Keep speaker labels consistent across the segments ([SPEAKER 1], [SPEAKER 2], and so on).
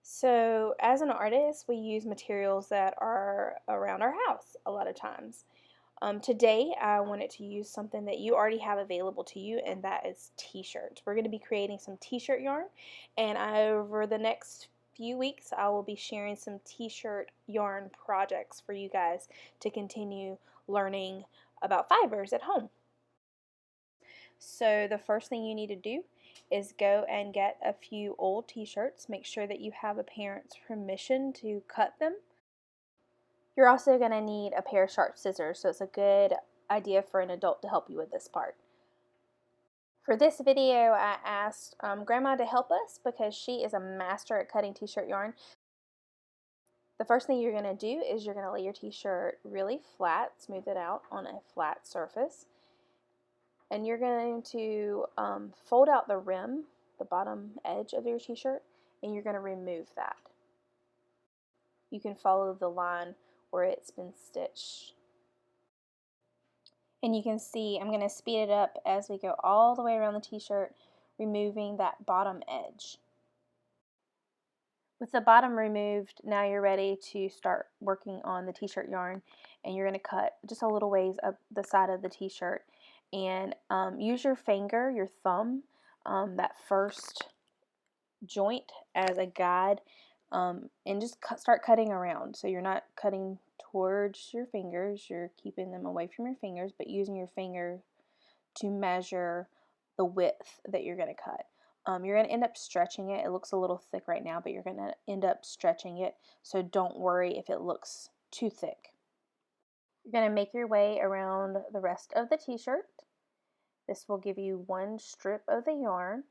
[SPEAKER 1] So, as an artist, we use materials that are around our house a lot of times. Today, I wanted to use something that you already have available to you, and that is t-shirts. We're going to be creating some t-shirt yarn, and over the next few weeks, I will be sharing some t-shirt yarn projects for you guys to continue learning about fibers at home. So the first thing you need to do is go and get a few old t-shirts. Make sure that you have a parent's permission to cut them. You're also going to need a pair of sharp scissors, so it's a good idea for an adult to help you with this part. For this video, I asked Grandma to help us because she is a master at cutting t-shirt yarn. The first thing you're going to do is you're going to lay your t-shirt really flat, smooth it out on a flat surface. And you're going to fold out the rim, the bottom edge of your t-shirt, and you're going to remove that. You can follow the line where it's been stitched. And you can see I'm going to speed it up as we go all the way around the t-shirt, removing that bottom edge. With the bottom removed, now you're ready to start working on the t-shirt yarn, and you're going to cut just a little ways up the side of the t-shirt. And use your finger, your thumb, that first joint as a guide, and just start cutting around. So you're not cutting towards your fingers, you're keeping them away from your fingers, but using your finger to measure the width that you're going to cut. You're going to end up stretching it. It looks a little thick right now, but you're going to end up stretching it, so don't worry if it looks too thick. You're going to make your way around the rest of the t-shirt. This will give you one strip of the yarn.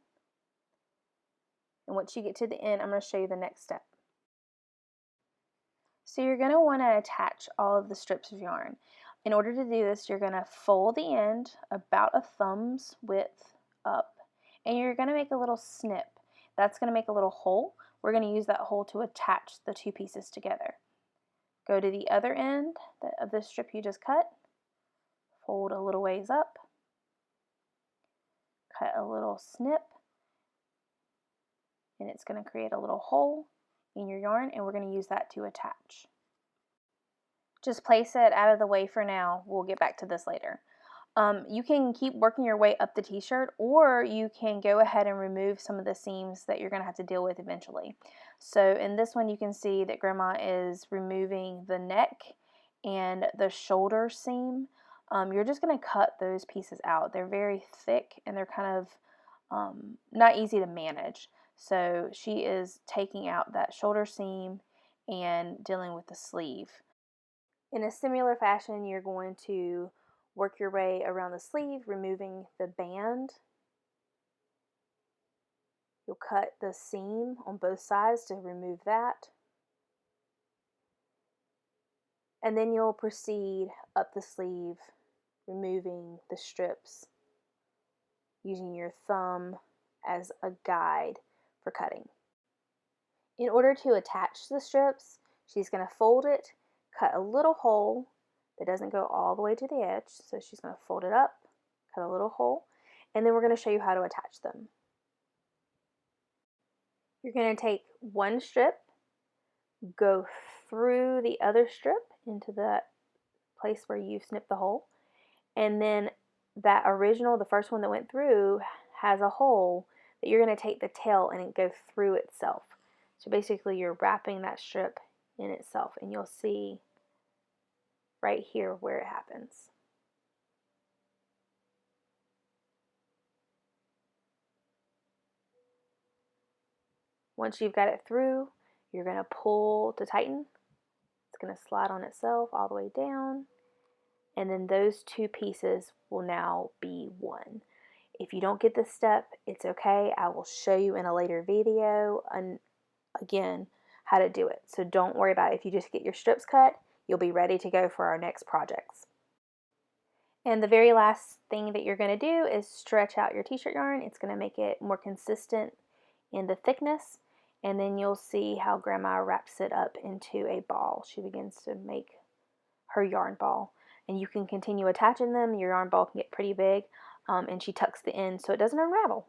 [SPEAKER 1] And once you get to the end, I'm going to show you the next step. So you're going to want to attach all of the strips of yarn. In order to do this, you're going to fold the end about a thumb's width up, and you're going to make a little snip. That's going to make a little hole. We're going to use that hole to attach the two pieces together. Go to the other end of the strip you just cut, fold a little ways up, cut a little snip, and it's going to create a little hole in your yarn, and we're going to use that to attach. Just place it out of the way for now. We'll get back to this later. You can keep working your way up the t-shirt, or you can go ahead and remove some of the seams that you're going to have to deal with eventually. So in this one, you can see that Grandma is removing the neck and the shoulder seam. You're just going to cut those pieces out. They're very thick and they're kind of not easy to manage. So she is taking out that shoulder seam and dealing with the sleeve. In a similar fashion, you're going to work your way around the sleeve, removing the band. You'll cut the seam on both sides to remove that. And then you'll proceed up the sleeve, removing the strips, using your thumb as a guide for cutting. In order to attach the strips, she's going to fold it, cut a little hole that doesn't go all the way to the edge. So she's going to fold it up, cut a little hole, and then we're going to show you how to attach them. You're going to take one strip, go through the other strip into that place where you snipped the hole, and then that original, the first one that went through, has a hole that you're going to take the tail and go through itself. So basically you're wrapping that strip in itself, and you'll see right here where it happens. Once you've got it through, you're going to pull to tighten. It's going to slide on itself all the way down, and then those two pieces will now be one. If you don't get this step, it's okay. I will show you in a later video, and again, how to do it. So don't worry about it. If you just get your strips cut, you'll be ready to go for our next projects. And the very last thing that you're going to do is stretch out your t-shirt yarn. It's going to make it more consistent in the thickness, and then you'll see how Grandma wraps it up into a ball. She begins to make her yarn ball, and you can continue attaching them. Your yarn ball can get pretty big, and she tucks the end so it doesn't unravel.